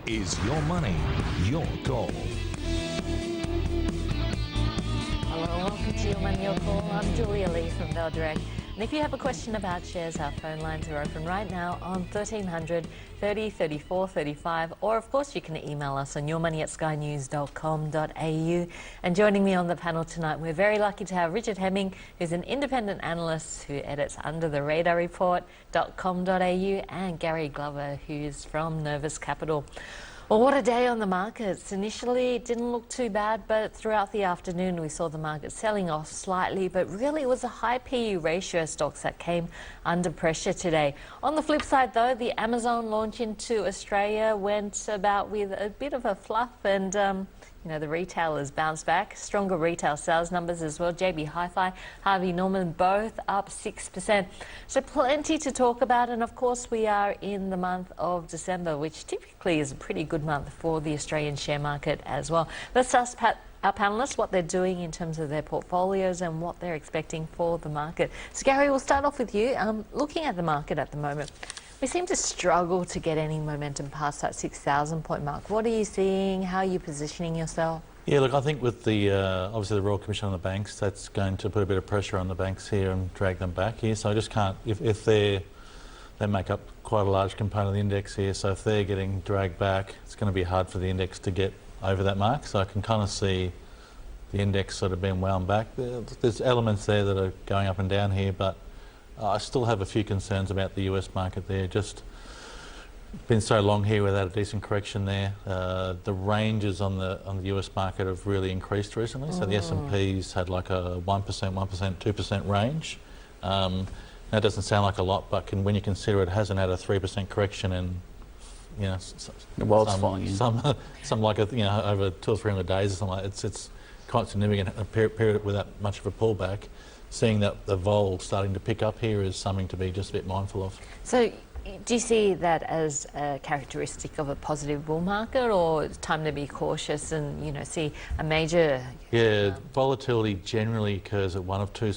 is your money, your call. Hello and welcome to Your Money, Your Call. I'm Julia Lee from Bell Direct. And if you have a question about shares, our phone lines are open right now on 1300 30 34 35, or of course you can email us on yourmoney@skynews.com.au. And joining me on the panel tonight, we're very lucky to have Richard Hemming, who's an independent analyst who edits Under the Radar Report.com.au, and Gary Glover, who's from Novus Capital. Well, what a day on the markets. Initially, it didn't look too bad, but throughout the afternoon, we saw the market selling off slightly, but really it was the high PE ratio stocks that came under pressure today. On the flip side, though, the Amazon launch into Australia went about with a bit of a fluff, and the retailers bounced back. Stronger retail sales numbers as well. JB Hi-Fi, Harvey Norman, both up 6%. So plenty to talk about. And of course, we are in the month of December, which typically is a pretty good month for the Australian share market as well. Let's ask our panellists what they're doing in terms of their portfolios and what they're expecting for the market. So Gary, we'll start off with you. Looking at the market at the moment, we seem to struggle to get any momentum past that 6,000 point mark. What are you seeing? How are you positioning yourself? Yeah, look, I think with the obviously the Royal Commission on the Banks, that's going to put a bit of pressure on the banks here and drag them back here. So I just can't, if they make up quite a large component of the index here, so if they're getting dragged back, it's going to be hard for the index to get over that mark. So I can kind of see the index sort of being wound back. There's elements there that are going up and down here, but I still have a few concerns about the US market there. Just been so long here without a decent correction there. The ranges on the US market have really increased recently. So the S&P's had like a 1%, 2% range. That doesn't sound like a lot, but when you consider it hasn't had a 3% correction in, the world's falling in. Some like over 200 or 300 days or something like that. It's quite significant, a period without much of a pullback. Seeing that the vol starting to pick up here is something to be just a bit mindful of. So do you see that as a characteristic of a positive bull market, or it's time to be cautious and see a major... Yeah, volatility generally occurs at one of two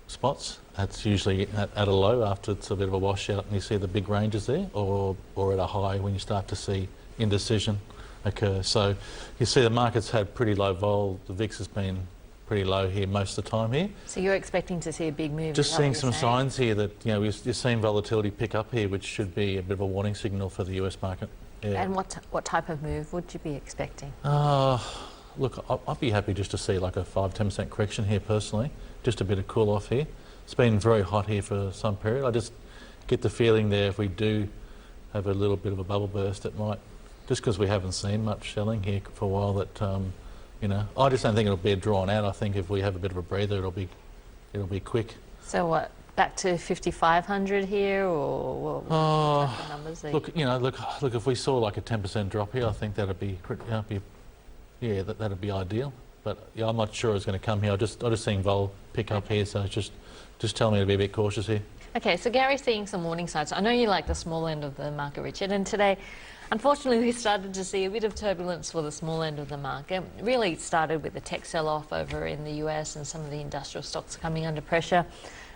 spots. That's usually at a low after it's a bit of a washout and you see the big ranges there, or at a high when you start to see indecision occur. So you see the market's had pretty low vol. The VIX has been pretty low here most of the time here. So you're expecting to see a big move? Just seeing some signs here that you're seeing volatility pick up here, which should be a bit of a warning signal for the US market. Yeah. And what type of move would you be expecting? Look, I'd be happy just to see like a 5-10% correction here personally, just a bit of cool off here. It's been very hot here for some period. I just get the feeling there if we do have a little bit of a bubble burst, it might, just because we haven't seen much selling here for a while, that I just don't think it'll be drawn out. I think if we have a bit of a breather, it'll be quick. So what, back to 5,500 here, or what type of numbers? Look, if we saw like a 10% drop here, I think that'd be that'd be ideal. But yeah, I'm not sure it's going to come here. I just seeing vol pick up here, so just tell me to be a bit cautious here. Okay, so Gary's seeing some warning signs. I know you like the small end of the market, Richard, and today, unfortunately, we started to see a bit of turbulence for the small end of the market. Really, it started with the tech sell-off over in the US, and some of the industrial stocks coming under pressure.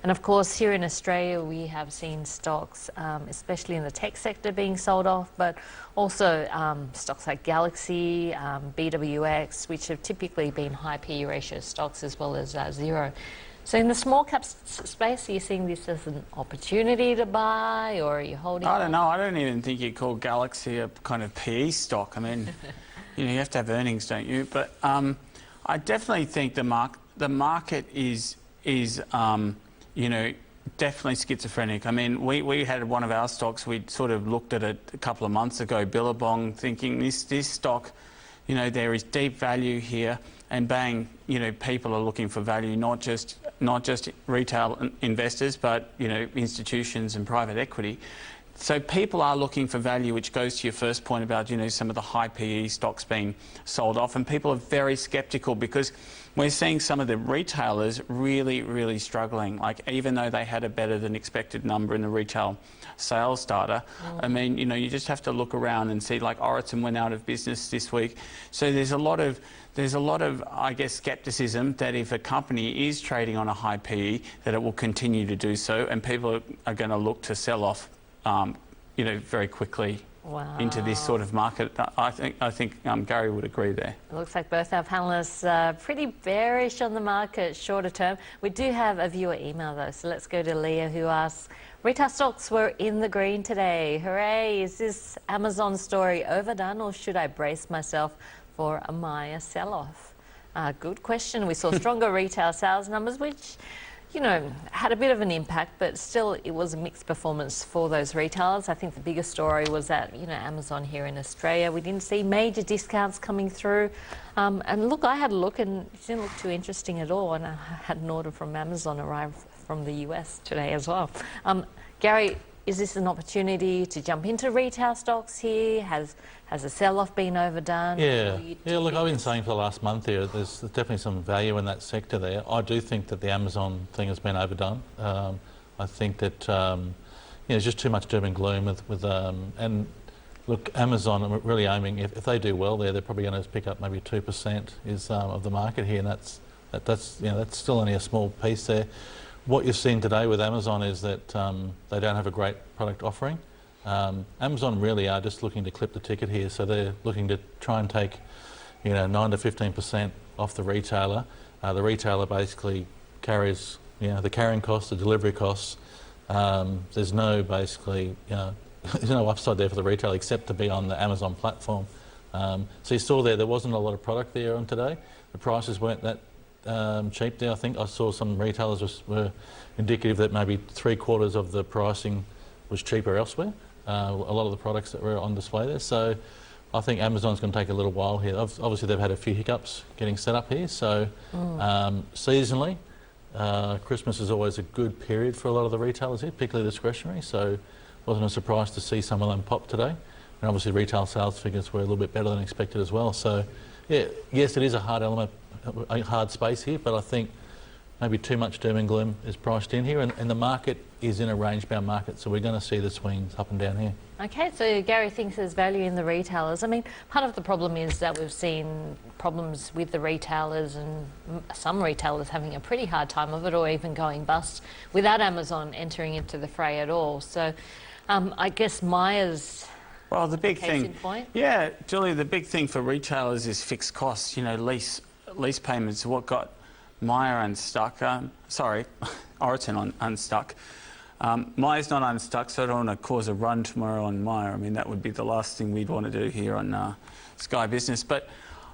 And of course, here in Australia, we have seen stocks, especially in the tech sector, being sold off, but also stocks like Galaxy, BWX, which have typically been high PE ratio stocks, as well as Xero. So in the small cap space, are you seeing this as an opportunity to buy, or are you holding? I don't know. I don't even think you'd call Galaxy a kind of PE stock. I mean, you have to have earnings, don't you? But I definitely think the market is definitely schizophrenic. I mean, we had one of our stocks. We sort of looked at it a couple of months ago, Billabong, thinking this stock, there is deep value here, and bang, people are looking for value, not just retail investors, but institutions and private equity. So people are looking for value, which goes to your first point about some of the high PE stocks being sold off, and people are very sceptical because we're seeing some of the retailers really struggling. Like, even though they had a better than expected number in the retail sales data, I mean, you just have to look around and see, like, Oriton went out of business this week. So there's a lot of, I guess, skepticism that if a company is trading on a high PE, that it will continue to do so, and people are going to look to sell off, very quickly into this sort of market. I think Gary would agree there. It looks like both our panellists are pretty bearish on the market shorter term. We do have a viewer email though, so let's go to Leah, who asks, retail stocks were in the green today. Hooray! Is this Amazon story overdone, or should I brace myself for a Myer sell-off? Good question. We saw stronger retail sales numbers, which, you know, had a bit of an impact, but still it was a mixed performance for those retailers. I think the biggest story was that, you know, Amazon here in Australia, we didn't see major discounts coming through. And look, I had a look and it didn't look too interesting at all. And I had an order from Amazon arrive from the US today as well. Gary, is this an opportunity to jump into retail stocks here? Has a sell-off been overdone? Yeah, look, I've been saying for the last month here, there's definitely some value in that sector there. I do think that the Amazon thing has been overdone. I think that there's just too much doom and gloom with and look, Amazon are really aiming, if they do well there, they're probably going to pick up maybe 2% of the market here, and that's still only a small piece there. What you're seeing today with Amazon is that they don't have a great product offering. Amazon really are just looking to clip the ticket here, so they're looking to try and take 9 to 15% off the retailer. The retailer basically carries the carrying costs, the delivery costs. There's no there's no upside there for the retailer except to be on the Amazon platform. So you saw there wasn't a lot of product there on today. The prices weren't that cheap there. I think I saw some retailers were indicative that maybe 3/4 of the pricing was cheaper elsewhere. A lot of the products that were on display there. So I think Amazon's going to take a little while here. Obviously they've had a few hiccups getting set up here. So seasonally, Christmas is always a good period for a lot of the retailers here, particularly discretionary. So wasn't a surprise to see some of them pop today. And obviously retail sales figures were a little bit better than expected as well. So yeah, yes, it is a hard space here, but I think maybe too much doom and gloom is priced in here, and the market is in a range-bound market, so we're going to see the swings up and down here. Okay, so Gary thinks there's value in the retailers. I mean, part of the problem is that we've seen problems with the retailers, and some retailers having a pretty hard time of it, or even going bust without Amazon entering into the fray at all. So I guess Myer's the big case thing, in point. Yeah, Julie, the big thing for retailers is fixed costs. Lease payments. What got Myer unstuck? Oroton unstuck. Myer's not unstuck, so I don't want to cause a run tomorrow on Myer. I mean, that would be the last thing we'd want to do here on Sky Business. But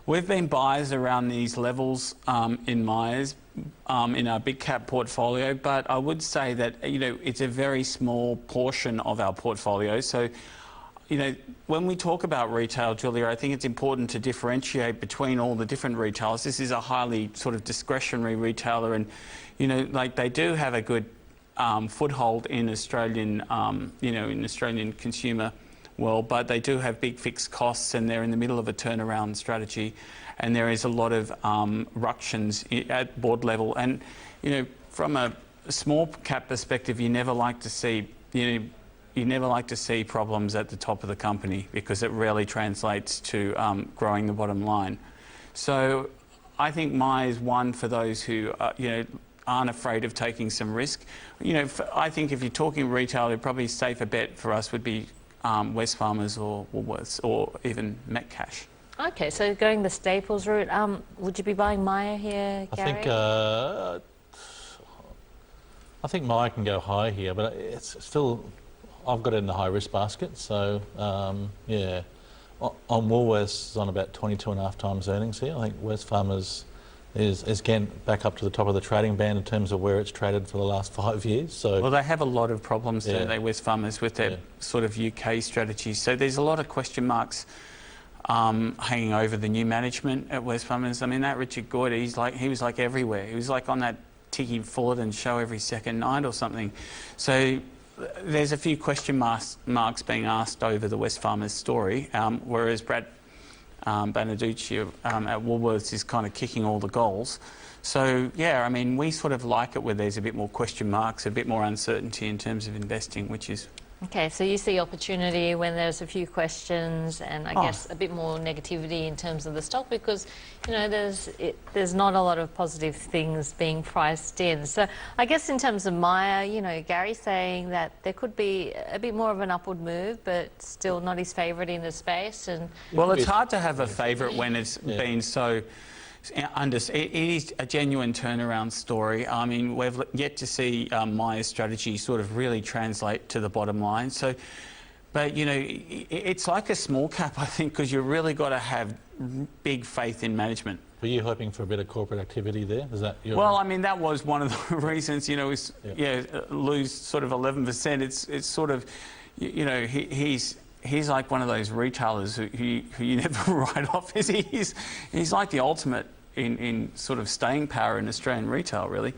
we've been buyers around these levels in Myer's in our big cap portfolio. But I would say that it's a very small portion of our portfolio. So when we talk about retail, Julia, I think it's important to differentiate between all the different retailers. This is a highly sort of discretionary retailer, and they do have a good foothold in Australian, in Australian consumer world, but they do have big fixed costs, and they're in the middle of a turnaround strategy, and there is a lot of ructions at board level. And from a small cap perspective, you never like to see problems at the top of the company, because it rarely translates to growing the bottom line. So I think Myer is one for those who aren't afraid of taking some risk. I think if you're talking retail, a probably safer bet for us would be Wesfarmers or Woolworths or even Metcash. Okay, so going the staples route, would you be buying Myer here, Gary? I think Myer can go high here, but it's still, I've got it in the high risk basket. So yeah, on Woolworths is on about 22.5 times earnings here. I think Wesfarmers is again back up to the top of the trading band in terms of where it's traded for the last 5 years. So well, they have a lot of problems, don't they, Wesfarmers, with their sort of UK strategy. So there's a lot of question marks hanging over the new management at Wesfarmers. I mean, that Richard Gordon, he was like everywhere. He was like on that Tiki Fullerton show every second night or something. So there's a few question marks being asked over the Wesfarmers story, whereas Brad Banaducci at Woolworths is kind of kicking all the goals. So yeah, I mean, we sort of like it where there's a bit more question marks, a bit more uncertainty in terms of investing, which is Okay, so you see opportunity when there's a few questions and I Oh. guess a bit more negativity in terms of the stock because, you know, there's not a lot of positive things being priced in. So I guess in terms of Myer, you know, Gary's saying that there could be a bit more of an upward move, but still not his favourite in the space. And Well, it's hard to have a favourite when it's been so. It is a genuine turnaround story. I mean, we've yet to see Myer's strategy sort of really translate to the bottom line. So, but you know, it's like a small cap, I think, because you really got to have big faith in management. Were you hoping for a bit of corporate activity there? Is that your... Well, I mean, that was one of the reasons. You know, lose sort of 11%. It's sort of, you know, he's like one of those retailers who you never write off. He's like the ultimate in sort of staying power in Australian retail, really.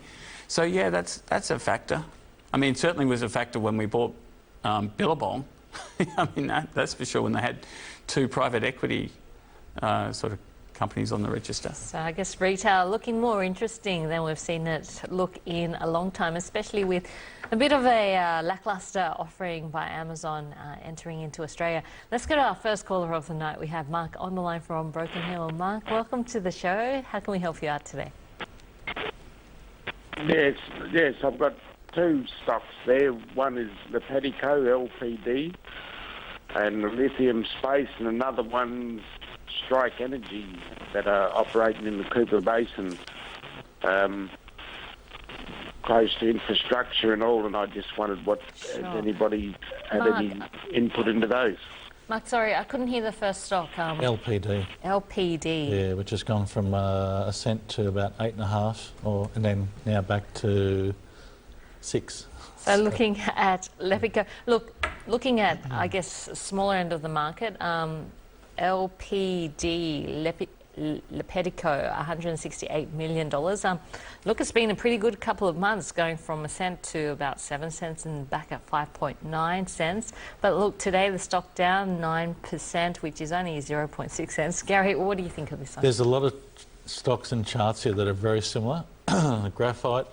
So yeah, that's a factor. I mean, it certainly was a factor when we bought Billabong. I mean, that's for sure, when they had two private equity sort of companies on the register. so I guess retail looking more interesting than we've seen it look in a long time, especially with a bit of a lacklustre offering by Amazon entering into Australia. Let's go to our first caller of the night. We have Mark on the line from Broken Hill. Mark, welcome to the show. How can we help you out today? Yes, I've got two stocks there. One is the Lepetico LPD and the lithium space, and another one's Strike Energy that are operating in the Cooper Basin, close to infrastructure and all, and I just wondered has anybody had any input into those? Mark, sorry, I couldn't hear the first stock. LPD. LPD. Yeah, which has gone from a cent to about 8.5, and then now back to 6. So looking at Lepico, looking at, I guess, smaller end of the market, LPD, Lepetico, $168 million. Look, it's been a pretty good couple of months, going from a cent to about 7 cents and back at 5.9 cents. But look, today the stock down 9%, which is only 0.6 cents. Gary, what do you think of this one? There's a lot of stocks and charts here that are very similar. Graphite,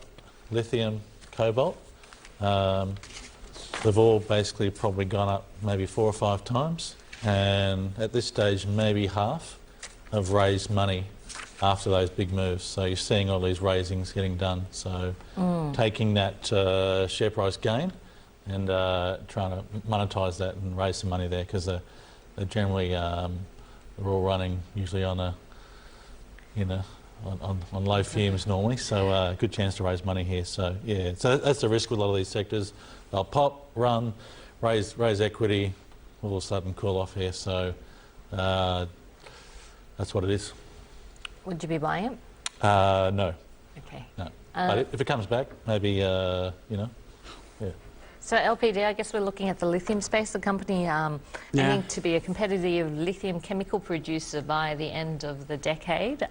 lithium, cobalt. They've all basically probably gone up maybe 4 or 5 times. And at this stage, maybe half have raised money after those big moves. So you're seeing all these raisings getting done. So taking that share price gain and trying to monetize that and raise some money there, because they're generally they're all running usually on a on low fumes normally. So good chance to raise money here. So yeah, so that's the risk with a lot of these sectors. They'll pop, run, raise equity, all of a sudden cool off here. So that's what it is. Would you be buying it? No. Okay. No. But if it comes back, maybe, yeah. So LPD, I guess we're looking at the lithium space, the company aiming to be a competitive lithium chemical producer by the end of the decade.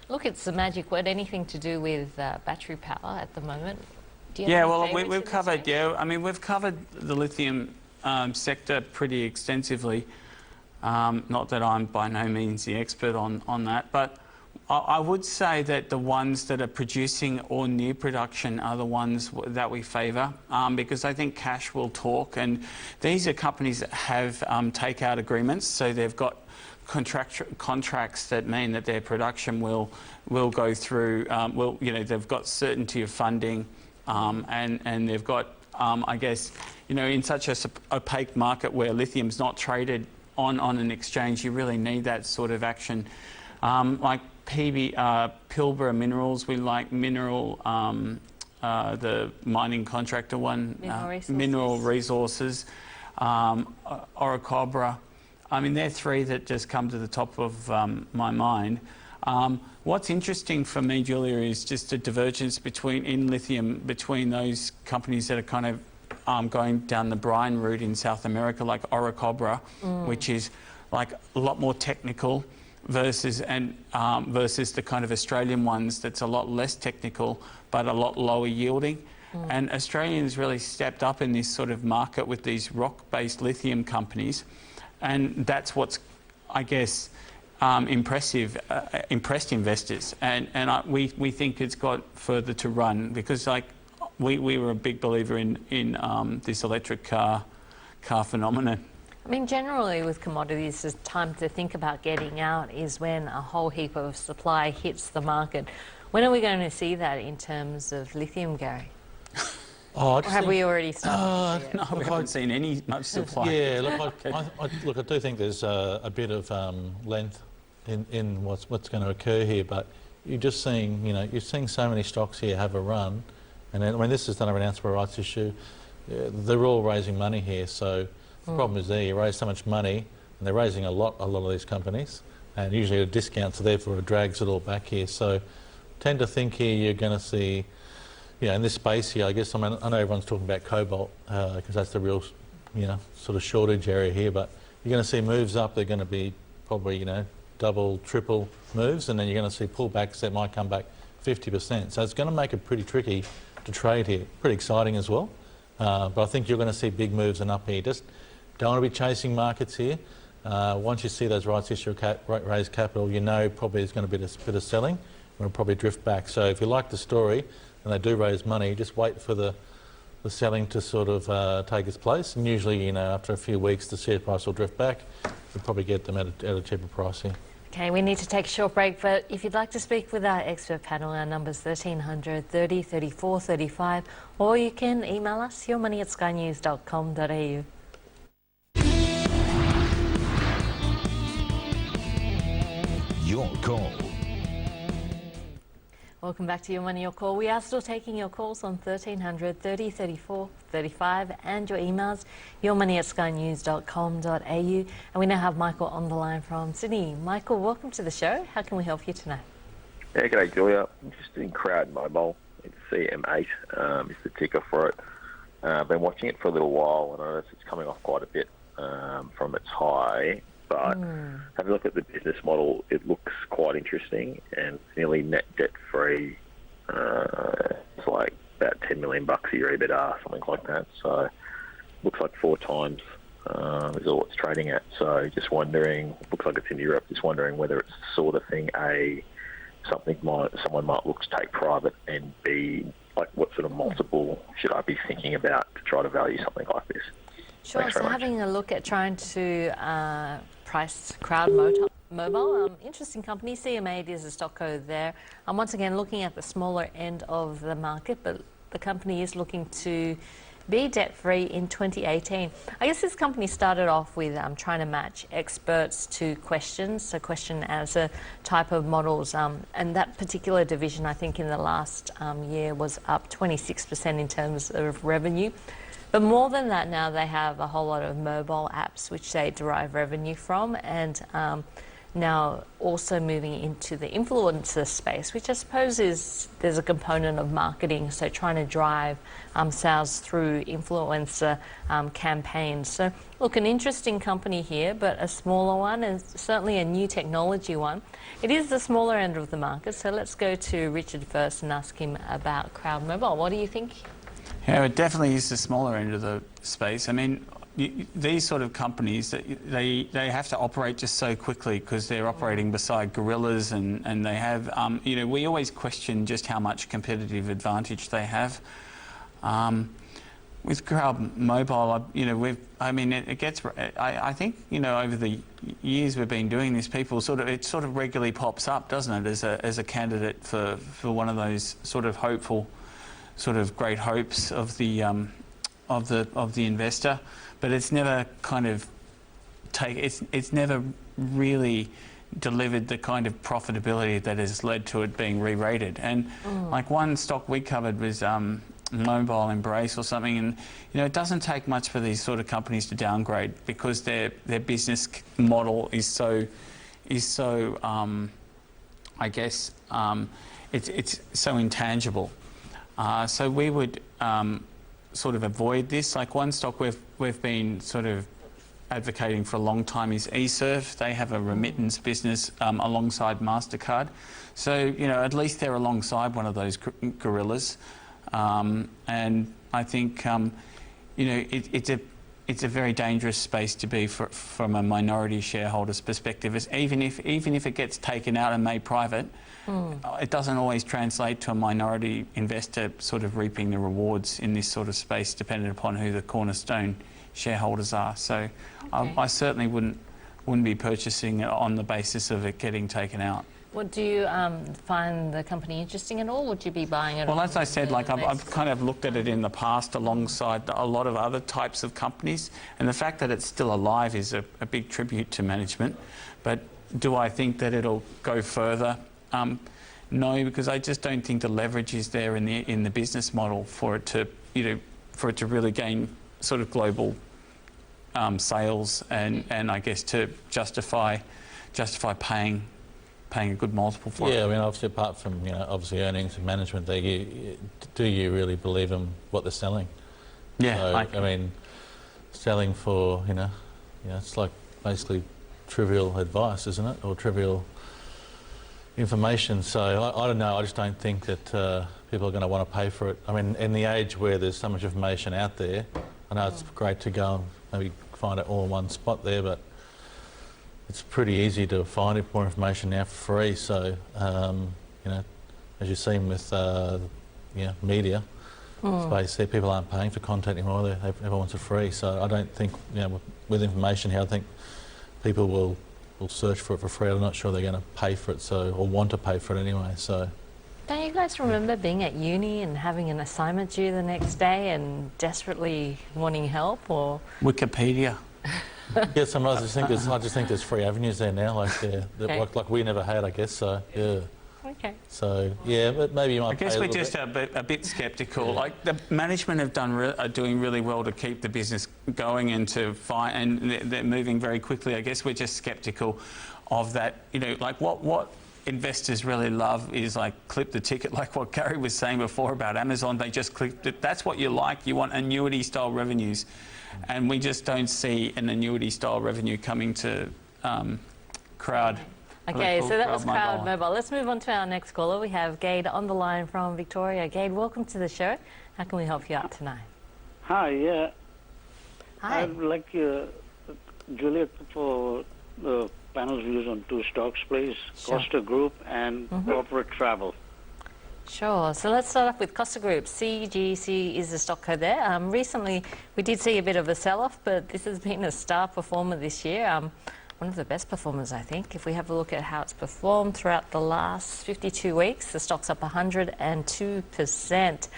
Look, it's the magic word, anything to do with battery power at the moment. Do you have any Well, favourites in we've this covered, space? I mean, we've covered the lithium sector pretty extensively. Not that I'm by no means the expert on that, but I would say that the ones that are producing or near production are the ones that we favour, because I think cash will talk, and these are companies that have take-out agreements, so they've got contracts that mean that their production will go through. They've got certainty of funding, and they've got, I guess, in such an opaque market where lithium's not traded on an exchange, you really need that sort of action. Like Pilbara Minerals, we like the mining contractor one, Mineral Resources, Orocobre. I mean, they're three that just come to the top of my mind. What's interesting for me, Julia, is just a divergence in lithium between those companies that are kind of going down the brine route in South America, like Orocobre, which is like a lot more technical, versus the kind of Australian ones that's a lot less technical but a lot lower yielding. And Australians really stepped up in this sort of market with these rock-based lithium companies, and that's what's, I guess, impressed investors. And we think it's got further to run, because like we were a big believer in this electric car phenomenon. I mean, generally with commodities, the time to think about getting out is when a whole heap of supply hits the market. When are we going to see that in terms of lithium, Gary? Oh, Or have we already started to see it? No, we haven't seen any much supply. Yeah, look, I do think there's a bit of length in what's going to occur here, but you're just seeing, you're seeing so many stocks here have a run, and then, this is done an announcement rights issue. They're all raising money here, so the problem is there. You raise so much money, and they're raising a lot of these companies, and usually at a discount, so therefore it drags it all back here. So, tend to think here you're going to see. In this space here, I guess, I know everyone's talking about cobalt because that's the real, sort of shortage area here, but you're going to see moves up. They're going to be probably, double, triple moves, and then you're going to see pullbacks that might come back 50%. So it's going to make it pretty tricky to trade here. Pretty exciting as well, but I think you're going to see big moves and up here. Just don't want to be chasing markets here. Once you see those rights issue raise capital, probably there's going to be a bit of selling, and it'll probably drift back. So if you like the story, and they do raise money, just wait for the selling to sort of take its place. And usually, after a few weeks, the share price will drift back. You'll probably get them at a cheaper price here. Okay, we need to take a short break, but if you'd like to speak with our expert panel, our number's 1300 30 34 35, or you can email us, yourmoney@skynews.com.au. Your call. Welcome back to Your Money, Your Call. We are still taking your calls on 1300 30 34 35 and your emails, yourmoney@skynews.com.au. And we now have Michael on the line from Sydney. Michael, welcome to the show. How can we help you tonight? Yeah, g'day Julia. I'm just in Crowd Mobile. It's CM8 is the ticker for it. I've been watching it for a little while and I notice it's coming off quite a bit from its high. But have a look at the business model. It looks quite interesting and nearly net debt-free. It's like about $10 million a year EBITDA, something like that. So looks like 4 times is all it's trading at. So just wondering, looks like it's in Europe, just wondering whether it's the sort of thing, A, someone might look to take private, and B, like what sort of multiple should I be thinking about to try to value something like this? Sure, so having a look at trying to price Crowd Mobile. Interesting company. CM8 is a stock code there. I'm once again looking at the smaller end of the market, but the company is looking to be debt-free in 2018. I guess this company started off with trying to match experts to questions, so question answer type of models, and that particular division, I think in the last year was up 26% in terms of revenue. But more than that, now they have a whole lot of mobile apps which they derive revenue from, and now also moving into the influencer space, which I suppose there's a component of marketing, so trying to drive sales through influencer campaigns. So look, an interesting company here, but a smaller one, and certainly a new technology one. It is the smaller end of the market, so let's go to Richard first and ask him about Crowd Mobile. What do you think? Yeah, it definitely is the smaller end of the space. I mean, these sort of companies, they have to operate just so quickly because they're operating beside gorillas, and they have, we always question just how much competitive advantage they have. With Crowd Mobile, I think, over the years we've been doing this, it sort of regularly pops up, doesn't it, as a candidate for one of those sort of hopeful, sort of great hopes of the investor, but it's never kind of it's never really delivered the kind of profitability that has led to it being re-rated. And like one stock we covered was Mobile Embrace or something, and it doesn't take much for these sort of companies to downgrade because their business model is so I guess it's so intangible. So we would sort of avoid this. Like one stock we've been sort of advocating for a long time is eServe. They have a remittance business alongside MasterCard. So, at least they're alongside one of those gorillas. And I think, it's a very dangerous space to be from a minority shareholder's perspective. Even if it gets taken out and made private, it doesn't always translate to a minority investor sort of reaping the rewards in this sort of space, depending upon who the cornerstone shareholders are. So I certainly wouldn't be purchasing it on the basis of it getting taken out. What do you find the company interesting at all? Would you be buying it? Well, as I said, like I've kind of looked at it in the past alongside a lot of other types of companies, and the fact that it's still alive is a big tribute to management. But do I think that it'll go further? No, because I just don't think the leverage is there in the business model for it to really gain sort of global sales and I guess to justify paying a good multiple for it. Yeah, I mean, obviously, apart from obviously earnings and management, do you really believe in what they're selling? Yeah, So, I mean, selling for it's like basically trivial advice, isn't it, or trivial information? So I don't know. I just don't think that people are going to want to pay for it. I mean, in the age where there's so much information out there, I know it's great to go and maybe find it all in one spot there, but it's pretty easy to find more information now for free. So, as you've seen with media space there, people aren't paying for content anymore. Everyone wants it free. So I don't think, with information here, I think people will search for it for free. I'm not sure they're going to pay for it, or want to pay for it anyway. So. Don't you guys remember being at uni and having an assignment due the next day and desperately wanting help? Or Wikipedia. Yeah, sometimes I just think there's free avenues there now, like we never had, I guess. So yeah. Okay. So yeah, but maybe you might. I guess pay we're a just a bit sceptical. Yeah. Like the management are doing really well to keep the business going and they're moving very quickly. I guess we're just sceptical of that. Like what investors really love is like clip the ticket, like what Gary was saying before about Amazon. They just clipped it. That's what you like. You want annuity style revenues, and we just don't see an annuity style revenue coming to Crowd. Okay, so that was Crowd Mobile. Let's move on to our next caller. We have Gade on the line from Victoria. Gade, welcome to the show. How can we help you out tonight? Hi, yeah. Hi. I'd like Juliet for the panel's views on two stocks, please. Sure. Costa Group and Corporate Travel. Sure. So let's start off with Costa Group. CGC is the stock code there. Recently, we did see a bit of a sell-off, but this has been a star performer this year. One of the best performers, I think. If we have a look at how it's performed throughout the last 52 weeks, the stock's up 102%.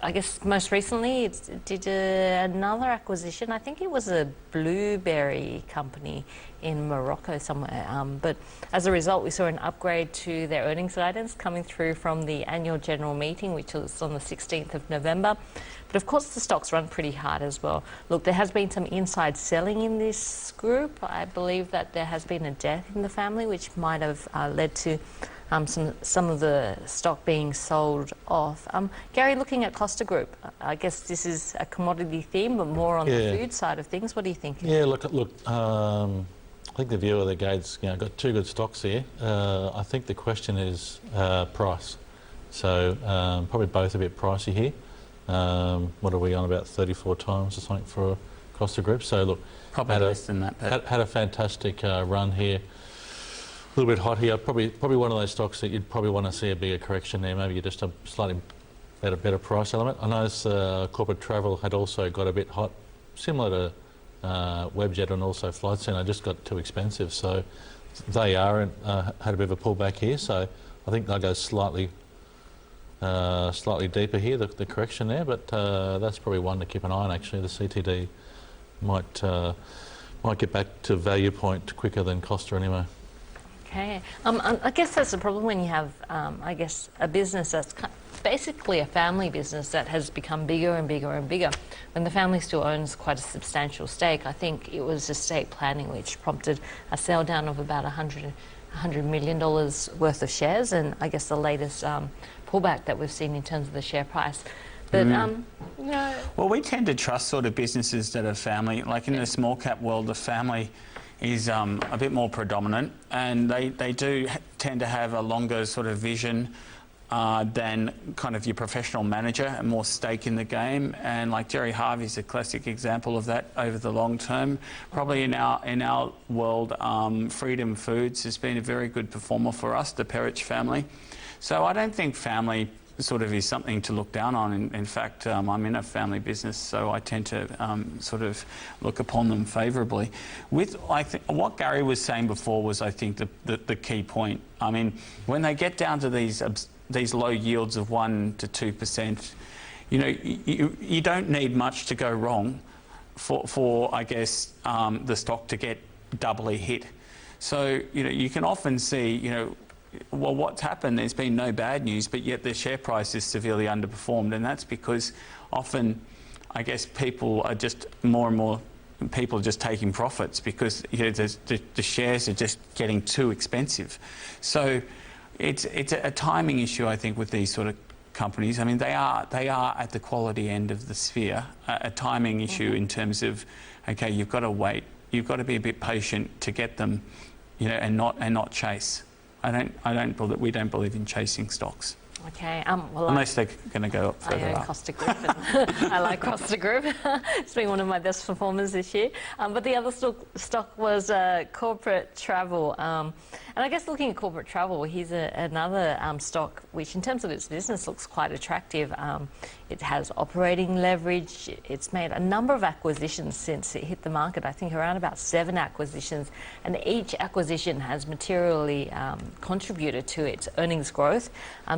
I guess most recently it did another acquisition. I think it was a blueberry company in Morocco somewhere. But as a result, we saw an upgrade to their earnings guidance coming through from the annual general meeting, which was on the 16th of November. But of course, the stock's run pretty hard as well. Look, there has been some inside selling in this group. I believe that there has been a death in the family, which might have led to some of the stock being sold off. Gary, looking at Costa Group, I guess this is a commodity theme, but more on the food side of things. What do you think? Yeah, look. I think the view of the Gade's got two good stocks here. I think the question is price. So probably both a bit pricey here. What are we on, about 34 times or something for Costa Group? So look, probably less than that. Had a fantastic run here. A little bit hot here. Probably one of those stocks that you'd probably want to see a bigger correction there. Maybe just a slightly better price element. I noticed Corporate Travel had also got a bit hot, similar to Webjet and also Flight Centre. Just got too expensive, so they had a bit of a pullback here. So I think they'll go slightly deeper here, the correction there. But that's probably one to keep an eye on. Actually, the CTD might get back to value point quicker than Costa anyway. Okay. I guess that's the problem when you have, a business that's basically a family business that has become bigger and bigger and bigger. When the family still owns quite a substantial stake, I think it was estate planning which prompted a sell down of about $100 million worth of shares, and I guess the latest pullback that we've seen in terms of the share price. But, Well, we tend to trust sort of businesses that are family. Like in the small cap world, the family is a bit more predominant, and they do tend to have a longer sort of vision than kind of your professional manager and more stake in the game. And like Jerry Harvey's a classic example of that over the long term. Probably in our world, Freedom Foods has been a very good performer for us, the Perich family. So I don't think family sort of is something to look down on. In fact, I'm in a family business, so I tend to sort of look upon them favourably. What Gary was saying before was, I think, the key point. I mean, when they get down to these low yields of 1 to 2%, you know, you don't need much to go wrong for I guess, the stock to get doubly hit. So, you know, you can often see, you know, well, what's happened, there's been no bad news, but yet the share price is severely underperformed. And that's because often, I guess, people are just more and more people are just taking profits because, you know, the shares are just getting too expensive. So it's a timing issue, I think, with these sort of companies. I mean, they are at the quality end of the sphere. A timing issue in terms of, okay, you've got to wait, you've got to be a bit patient to get them, you know, and not chase. We don't believe in chasing stocks. Okay. Well, unless they're going to go up further I own up. Costa Group. And I like Costa Group. It's been one of my best performers this year. But the other stock was corporate travel. And I guess looking at corporate travel, here's another stock which, in terms of its business, looks quite attractive. It has operating leverage. It's made a number of acquisitions since it hit the market. I think around about 7 acquisitions, and each acquisition has materially contributed to its earnings growth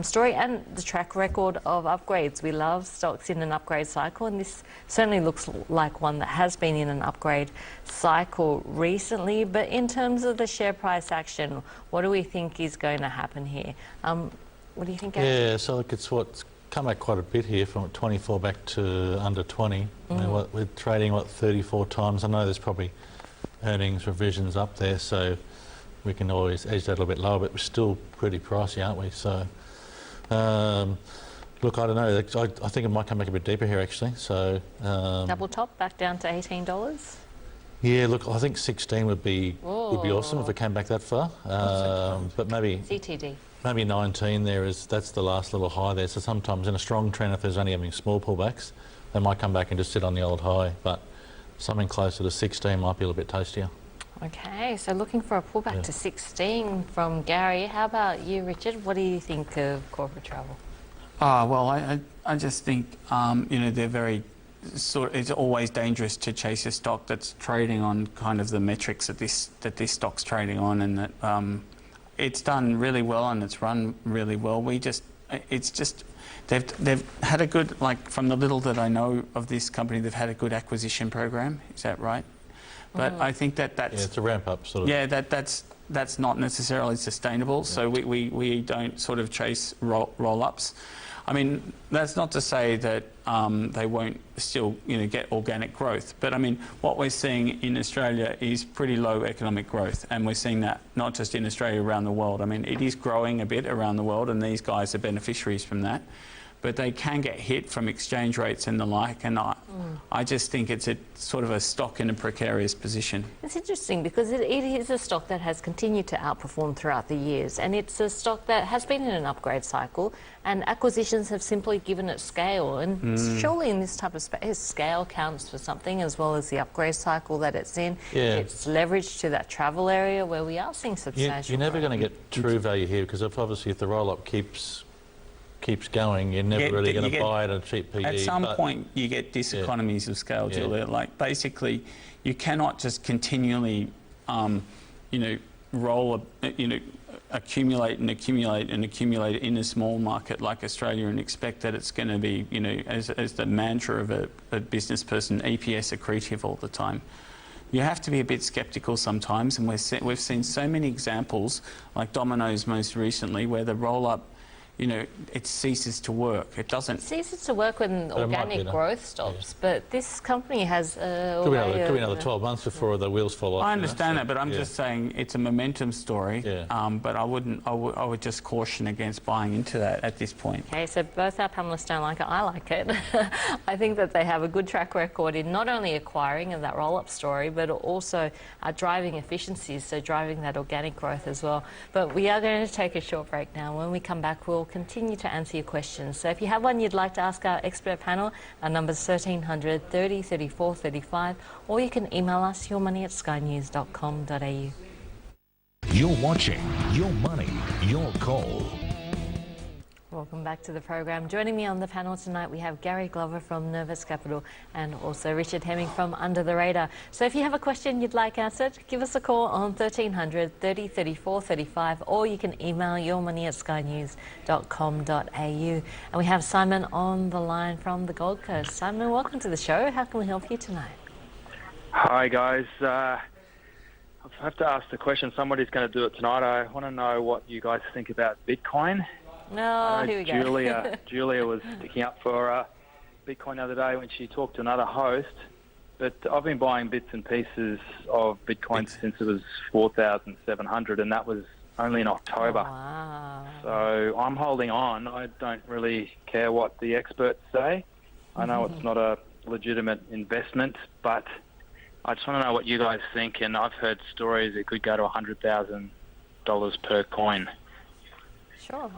story and the track record of upgrades. We love stocks in an upgrade cycle, and this certainly looks like one that has been in an upgrade cycle recently. But in terms of the share price action, what do we think is going to happen here? What do you think, Gary? Yeah, so look, it's what's come back quite a bit here from 24 back to under 20. I mean, we're trading, 34 times. I know there's probably earnings revisions up there, so we can always edge that a little bit lower, but we're still pretty pricey, aren't we? So, look, I don't know. I think it might come back a bit deeper here, actually. So Double top, back down to $18? Yeah, look, I think 16 would be awesome if it came back that far. But maybe CTD. Maybe 19 that's the last little high there. So sometimes in a strong trend, if there's only having small pullbacks, they might come back and just sit on the old high. But something closer to 16 might be a little bit tastier. Okay, so looking for a pullback to 16 from Gary. How about you, Richard? What do you think of corporate travel? Well, I just think, you know, they're very it's always dangerous to chase a stock that's trading on kind of the metrics that this stock's trading on, and that it's done really well and it's run really well. They've had a good, like, from the little that I know of this company, they've had a good acquisition program. Is that right? But I think that's it's a ramp up sort of. Yeah, that's not necessarily sustainable. Yeah. So we don't sort of chase roll ups. I mean, that's not to say that they won't still, you know, get organic growth. But I mean, what we're seeing in Australia is pretty low economic growth, and we're seeing that not just in Australia, around the world. I mean, it is growing a bit around the world, and these guys are beneficiaries from that. But they can get hit from exchange rates and the like, and I just think it's a sort of a stock in a precarious position. It's interesting because it is a stock that has continued to outperform throughout the years, and it's a stock that has been in an upgrade cycle, and acquisitions have simply given it scale. And surely in this type of space, scale counts for something, as well as the upgrade cycle that it's in. Yeah. It's leveraged to that travel area where we are seeing substantial You're never growth. going to get true value here, because if the roll-up keeps going, you're never really going to buy it at a cheap PE. At some point, you get diseconomies of scale, Julia. Like, basically, you cannot just continually, you know, accumulate and accumulate and accumulate in a small market like Australia and expect that it's going to be, you know, as the mantra of a business person, EPS accretive all the time. You have to be a bit sceptical sometimes, and we've seen so many examples, like Domino's most recently, where the roll-up, you know, it ceases to work. It doesn't. It ceases to work when organic growth stops, but this company has could be another 12 months before the wheels fall off. I understand that, but I'm just saying it's a momentum story. Yeah. But I would just caution against buying into that at this point. Okay, so both our panelists don't like it. I like it. I think that they have a good track record in not only acquiring and that roll-up story, but also driving efficiencies, so driving that organic growth as well. But we are going to take a short break now. When we come back, we'll continue to answer your questions. So if you have one you'd like to ask our expert panel, our number's 1300 30 34 35, or you can email us yourmoney@skynews.com.au. You're watching Your Money, Your Call. Welcome back to the program. Joining me on the panel tonight, we have Gary Glover from Nervous Capital and also Richard Hemming from Under the Radar. So if you have a question you'd like answered, give us a call on 1300 30 34 35, or you can email yourmoney@skynews.com.au. And we have Simon on the line from the Gold Coast. Simon, welcome to the show. How can we help you tonight? Hi guys, I have to ask the question. Somebody's going to do it tonight. I want to know what you guys think about Bitcoin. Oh, here we go. Julia was sticking up for Bitcoin the other day when she talked to another host. But I've been buying bits and pieces of Bitcoin since it was 4,700, and that was only in October. Oh, wow. So I'm holding on. I don't really care what the experts say. I know it's not a legitimate investment, but I just want to know what you guys think. And I've heard stories it could go to $100,000 per coin. Sure.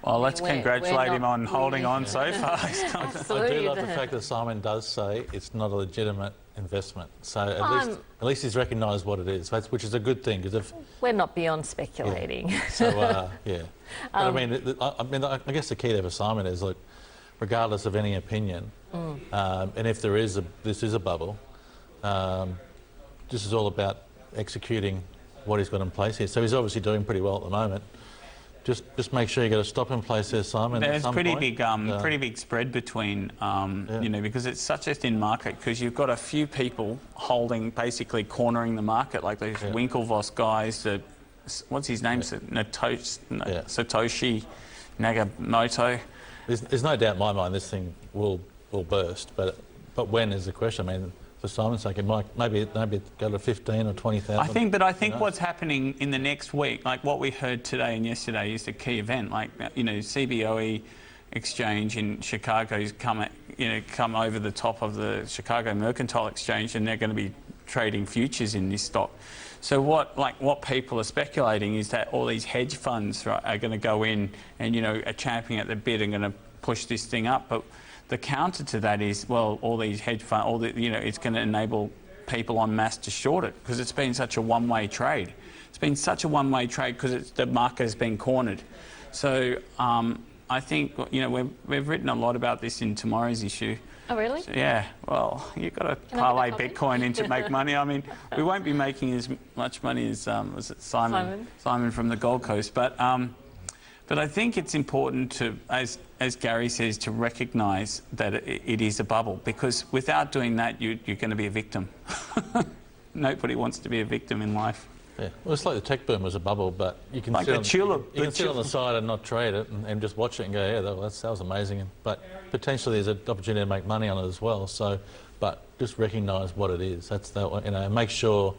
Well, let's congratulate him on holding on so far. I do love the fact that Simon does say it's not a legitimate investment. So at least he's recognised what it is, which is a good thing. Because if we're not beyond speculating. yeah. So yeah, but I guess the key there for Simon is, like, regardless of any opinion, and if this is a bubble, this is all about executing what he's got in place here. So he's obviously doing pretty well at the moment. Just make sure you get a stop in place there, Simon. There's pretty big spread between, because it's such a thin market. Because you've got a few people holding, basically cornering the market, like these Winklevoss guys. What's his name? Satoshi Nakamoto. There's no doubt in my mind this thing will burst, but when is the question? I mean, for Simon's sake, it might maybe go to 15 or 20,000. I think what's happening in the next week, like what we heard today and yesterday, is the key event. Like, CBOE exchange in Chicago's come over the top of the Chicago Mercantile Exchange, and they're going to be trading futures in this stock. So what people are speculating is that all these hedge funds are going to go in and are champing at the bit and going to push this thing up. But the counter to that is, well, all these hedge funds, it's going to enable people en masse to short it, because it's been such a one-way trade. It's been such a one-way trade because the market has been cornered. So I think we've written a lot about this in tomorrow's issue. Oh, really? So, yeah. Well, you've got to parlay Bitcoin in to make money. I mean, we won't be making as much money as was it Simon from the Gold Coast, but I think it's important to, as Gary says, to recognise that it is a bubble, because without doing that, you're going to be a victim. Nobody wants to be a victim in life. Yeah, well, it's like the tech boom was a bubble, but you can like sit on the side and not trade it and just watch it and go, yeah, that was amazing. But potentially there's an opportunity to make money on it as well. So, but just recognise what it is. That's that. Make sure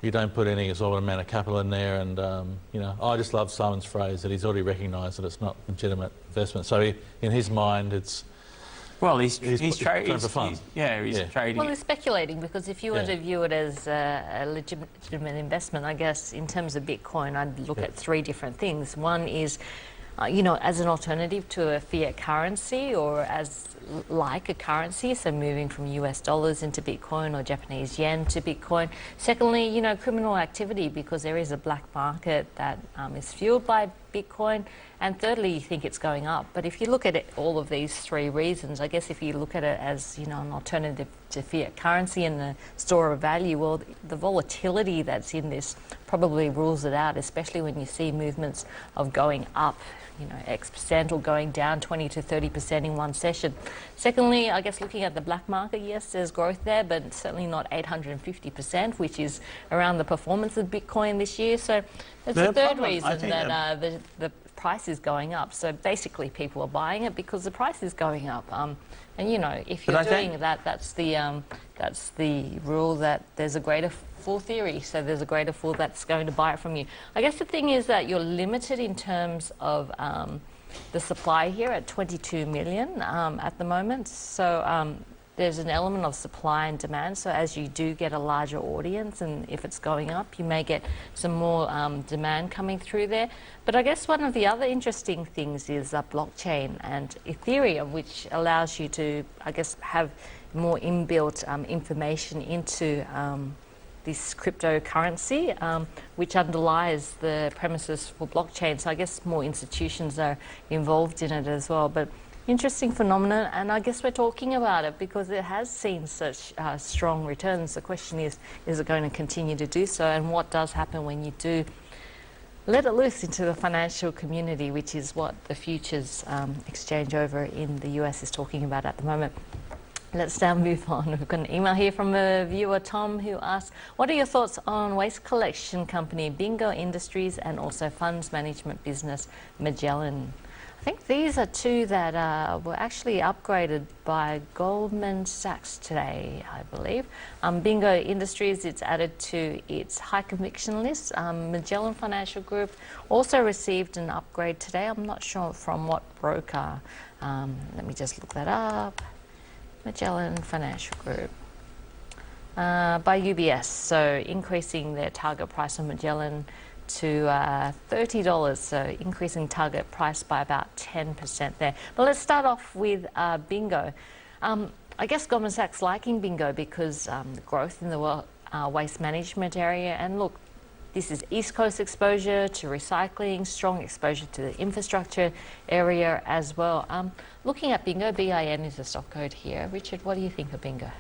you don't put any exorbitant amount of capital in there. And I just love Simon's phrase that he's already recognised that it's not legitimate investment. So in his mind, it's. Well, he's trading for fun. He's trading. Well, he's speculating, because if you were to view it as a legitimate investment, I guess in terms of Bitcoin, I'd look at three different things. One is, as an alternative to a fiat currency, or as like a currency, so moving from US dollars into Bitcoin or Japanese yen to Bitcoin. Secondly, criminal activity, because there is a black market that is fueled by Bitcoin. And thirdly, you think it's going up. But if you look at all of these three reasons, I guess if you look at it as, an alternative to fiat currency and the store of value, well, the volatility that's in this probably rules it out, especially when you see movements of going up, X% or going down 20 to 30% in one session. Secondly, I guess looking at the black market, yes, there's growth there, but certainly not 850%, which is around the performance of Bitcoin this year. So there's a third reason that the price is going up. So basically people are buying it because the price is going up. If you're doing that, that's the rule that there's a greater fool theory. So there's a greater fool that's going to buy it from you. I guess the thing is that you're limited in terms of the supply here at 22 million at the moment. So there's an element of supply and demand. So as you do get a larger audience, and if it's going up, you may get some more demand coming through there. But I guess one of the other interesting things is blockchain and Ethereum, which allows you to, I guess, have more inbuilt information into this cryptocurrency, which underlies the premises for blockchain. So I guess more institutions are involved in it as well. But interesting phenomenon, and I guess we're talking about it because it has seen such strong returns. The question is it going to continue to do so, and what does happen when you do let it loose into the financial community, which is what the futures exchange over in the US is talking about at the moment. Let's now move on. We've got an email here from a viewer, Tom, who asks, what are your thoughts on waste collection company Bingo Industries and also funds management business Magellan? I think these are two that were actually upgraded by Goldman Sachs today, I believe. Bingo Industries, it's added to its high conviction list. Magellan Financial Group also received an upgrade today. I'm not sure from what broker. Let me just look that up. Magellan Financial Group. By UBS, so increasing their target price on Magellan to $30, so increasing target price by about 10% there. But let's start off with Bingo. I guess Goldman Sachs liking Bingo because the growth in the waste management area, and look, this is East Coast exposure to recycling, strong exposure to the infrastructure area as well. Looking at Bingo, BIN is the stock code here. Richard, what do you think of Bingo?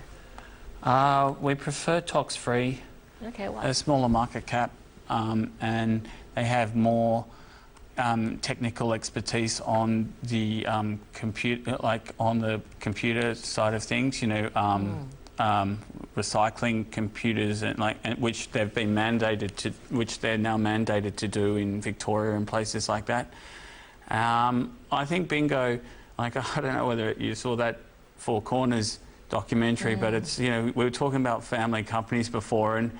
We prefer tax-free, Okay, why? a smaller market cap, and they have more technical expertise on the computer, like on the computer side of things. You know, recycling computers and which they've been mandated to, which they're now mandated to do in Victoria and places like that. I think Bingo, like I don't know whether you saw that Four Corners documentary, but it's, you know, we were talking about family companies before, and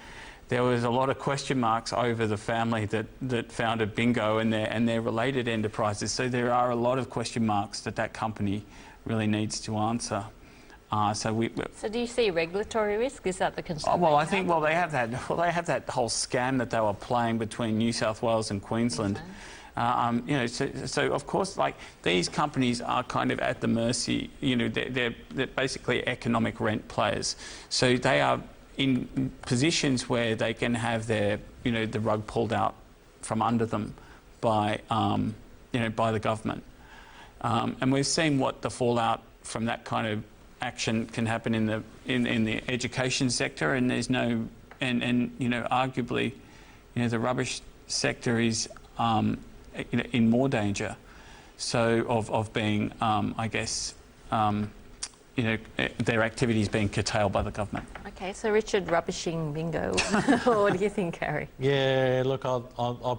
there was a lot of question marks over the family that founded Bingo and their related enterprises. So there are a lot of question marks that company really needs to answer. So do you see regulatory risk? Is that the concern? Well, I think they have that whole scam that they were playing between New South Wales and Queensland. You know, so of course, like, these companies are kind of at the mercy. You know, they're basically economic rent players. So they are in positions where they can have their, you know, the rug pulled out from under them by, you know, by the government. And we've seen what the fallout from that kind of action can happen in the education sector, and there's no, and you know, arguably, you know, the rubbish sector is you know, in more danger, so of being, I guess, you know, their activities being curtailed by the government. Okay, so Richard rubbishing Bingo. What do you think, Harry? Yeah, look, I'll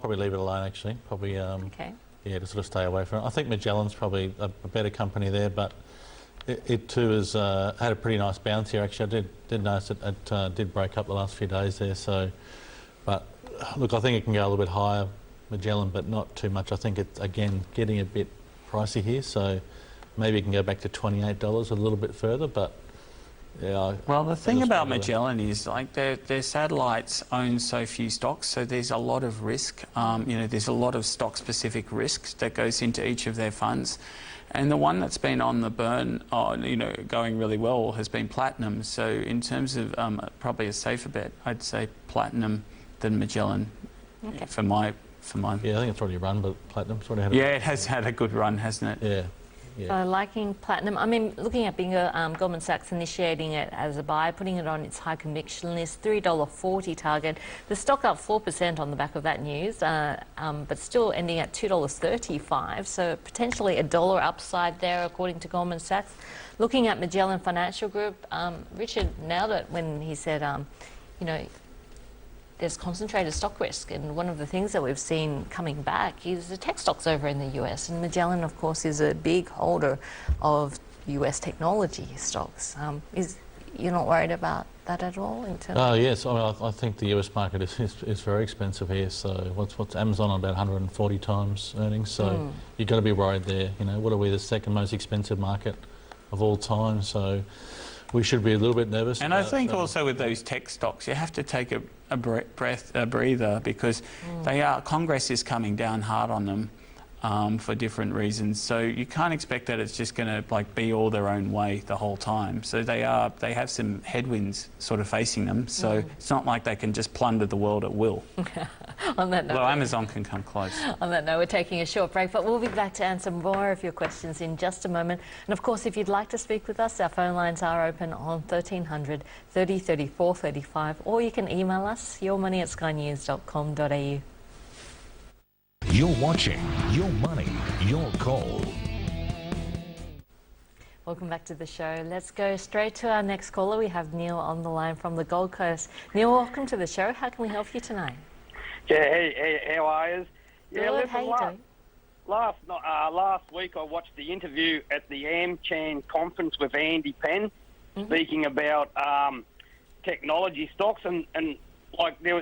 probably leave it alone, actually. Probably, Okay. yeah, to sort of stay away from it. I think Magellan's probably a better company there, but it too has had a pretty nice bounce here, actually. I did notice it did break up the last few days there, so, but look, I think it can go a little bit higher, Magellan, but not too much. I think it's, again, getting a bit pricey here, so maybe it can go back to $28 a little bit further, but yeah. Well, the thing about Magellan is, like, their satellites own so few stocks, so there's a lot of risk. You know, there's a lot of stock-specific risks that goes into each of their funds. And the one that's been on the burn, you know, going really well has been Platinum. So in terms of probably a safer bet, I'd say Platinum than Magellan. Okay. For my. Yeah, I think it's already run, but Platinum's already had a... Yeah, it has had a good run, hasn't it? Yeah. Yeah. So liking Platinum, I mean, looking at Bingo, Goldman Sachs initiating it as a buy, putting it on its high conviction list, $3.40 target. The stock up 4% on the back of that news, but still ending at $2.35, so potentially $1 upside there, according to Goldman Sachs. Looking at Magellan Financial Group, Richard nailed it when he said, you know, there's concentrated stock risk, and one of the things that we've seen coming back is the tech stocks over in the US, and Magellan, of course, is a big holder of US technology stocks. You're not worried about that at all in terms? Oh yes, I mean, I think the US market is very expensive here. So what's Amazon on about 140 times earnings? So you've got to be worried there. You know, what are we, the second most expensive market of all time? So we should be a little bit nervous. And I about, think also with those tech stocks, you have to take a breather, because Congress is coming down hard on them for different reasons. So you can't expect that it's just going to be all their own way the whole time. So they have some headwinds sort of facing them. So it's not like they can just plunder the world at will. On that note, Although Amazon can come close. On that note, we're taking a short break, but we'll be back to answer more of your questions in just a moment. And of course, if you'd like to speak with us, our phone lines are open on 1300 30 34 35, or you can email us, yourmoney@skynews.com.au. You're watching Your Money, Your Call. Welcome back to the show. Let's go straight to our next caller. We have Neil on the line from the Gold Coast. Neil, welcome to the show. How can we help you tonight? Yeah, hey, how are you? Yeah, Good, listen, how you doing? last week I watched the interview at the AmChan conference with Andy Penn, speaking about technology stocks, and it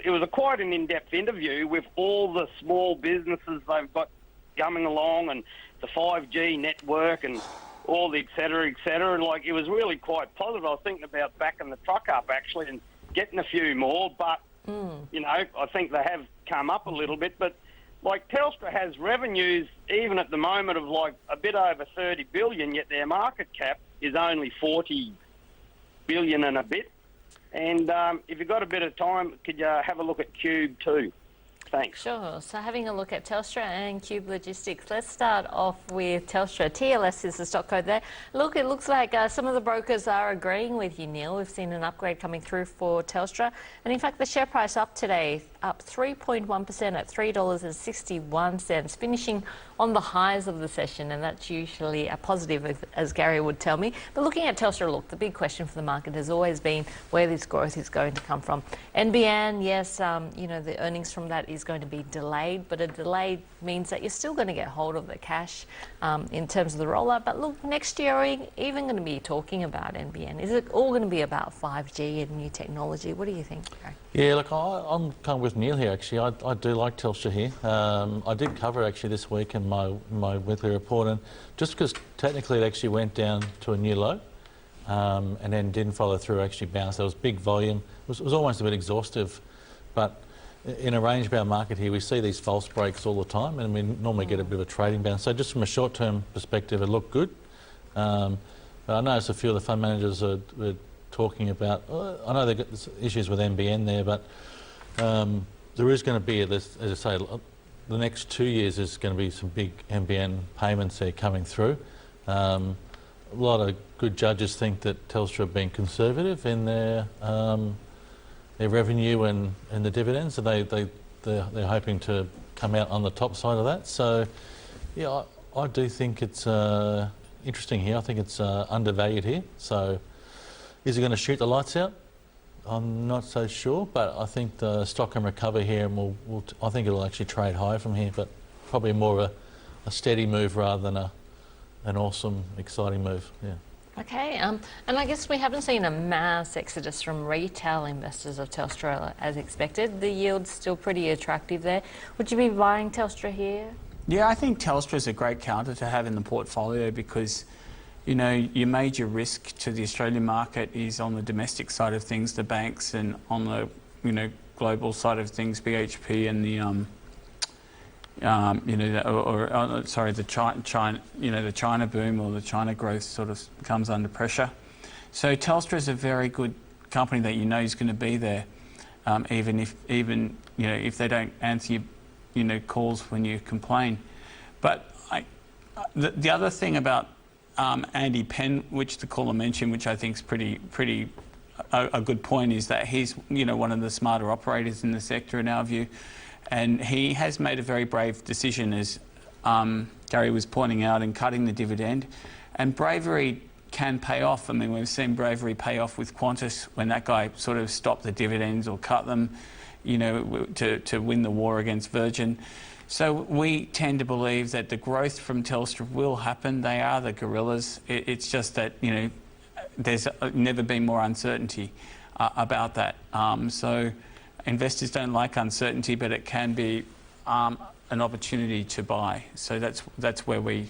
was quite an in-depth interview with all the small businesses they've got coming along, and the 5G network, and all the et cetera, and it was really quite positive. I was thinking about backing the truck up actually and getting a few more, but I think they have come up a little bit. But Telstra has revenues even at the moment of a bit over 30 billion, yet their market cap is only 40 billion and a bit. And if you've got a bit of time, could you have a look at Cube too? Thanks. Sure. So having a look at Telstra and Cube Logistics, let's start off with Telstra. TLS is the stock code there. Look, it looks like some of the brokers are agreeing with you, Neil. We've seen an upgrade coming through for Telstra. And in fact, the share price up today, up 3.1% at $3.61, finishing on the highs of the session. And that's usually a positive, as Gary would tell me. But looking at Telstra, look, the big question for the market has always been where this growth is going to come from. NBN, yes, the earnings from that is going to be delayed, but a delay means that you're still going to get hold of the cash in terms of the rollout. But look, next year, are we even going to be talking about NBN? Is it all going to be about 5G and new technology? What do you think, Gary? Yeah, look, I'm kind of with Neil here, actually. I do like Telstra here. I did cover actually this week in my weekly report, and just because technically it actually went down to a new low and then didn't follow through, actually bounced. There was big volume. It was almost a bit exhaustive, but in a range-bound market here, we see these false breaks all the time, and we normally get a bit of a trading bounce. So just from a short-term perspective, it looked good. But I noticed a few of the fund managers were talking about, I know they've got issues with NBN there, but there is going to be, as I say, the next 2 years is going to be some big NBN payments there coming through. A lot of good judges think that Telstra have been conservative in their revenue and the dividends, and they're hoping to come out on the top side of that. So, yeah, I do think it's interesting here. I think it's undervalued here. So, is it going to shoot the lights out? I'm not so sure, but I think the stock can recover here, and I think it'll actually trade higher from here, but probably more of a steady move rather than an awesome, exciting move. Yeah. Okay, and I guess we haven't seen a mass exodus from retail investors of Telstra as expected. The yield's still pretty attractive there. Would you be buying Telstra here? Yeah, I think Telstra is a great counter to have in the portfolio because, your major risk to the Australian market is on the domestic side of things, the banks, and on the, global side of things, BHP and the, the China boom or the China growth sort of comes under pressure. So Telstra is a very good company that is going to be there, even if they don't answer your, calls when you complain. But the other thing about Andy Penn, which the caller mentioned, which I think is pretty a good point, is that he's one of the smarter operators in the sector in our view. And he has made a very brave decision, as Gary was pointing out, in cutting the dividend. And bravery can pay off. I mean, we've seen bravery pay off with Qantas when that guy sort of stopped the dividends or cut them, to win the war against Virgin. So we tend to believe that the growth from Telstra will happen. They are the gorillas. It's just that, there's never been more uncertainty about that. So investors don't like uncertainty, but it can be an opportunity to buy. So that's where we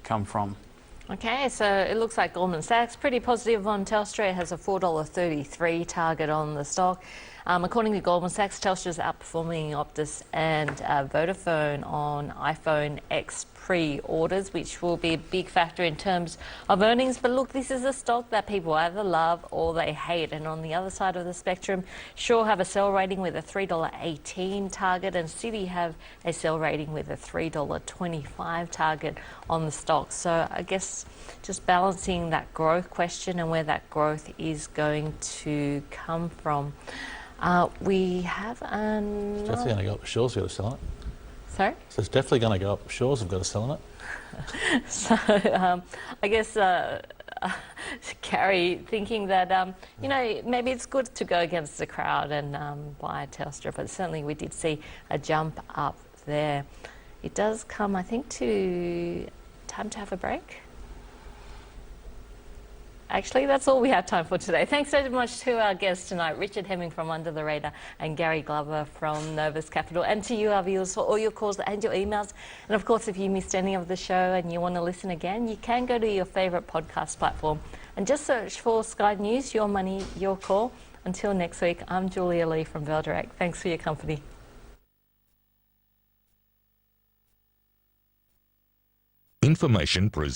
come from. Okay, so it looks like Goldman Sachs pretty positive on Telstra. It has a $4.33 target on the stock. According to Goldman Sachs, Telstra is outperforming Optus and Vodafone on iPhone X pre-orders, which will be a big factor in terms of earnings. But look, this is a stock that people either love or they hate. And on the other side of the spectrum, Shaw have a sell rating with a $3.18 target, and Citi have a sell rating with a $3.25 target on the stock. So I guess just balancing that growth question and where that growth is going to come from. We have It's definitely going to go up. Shaw's got to sell it. Sorry? So it's definitely going to go up. Shaw's have got to sell it. So I guess Carrie thinking that you know, maybe it's good to go against the crowd and buy Telstra, but certainly we did see a jump up there. It does come, I think, to time to have a break. Actually, that's all we have time for today. Thanks so much to our guests tonight, Richard Hemming from Under the Radar and Gary Glover from Novus Capital, and to you, our viewers, for all your calls and your emails. And of course, if you missed any of the show and you want to listen again, you can go to your favourite podcast platform and just search for Sky News, Your Money, Your Call. Until next week, I'm Julia Lee from Bell Direct. Thanks for your company. Information presented.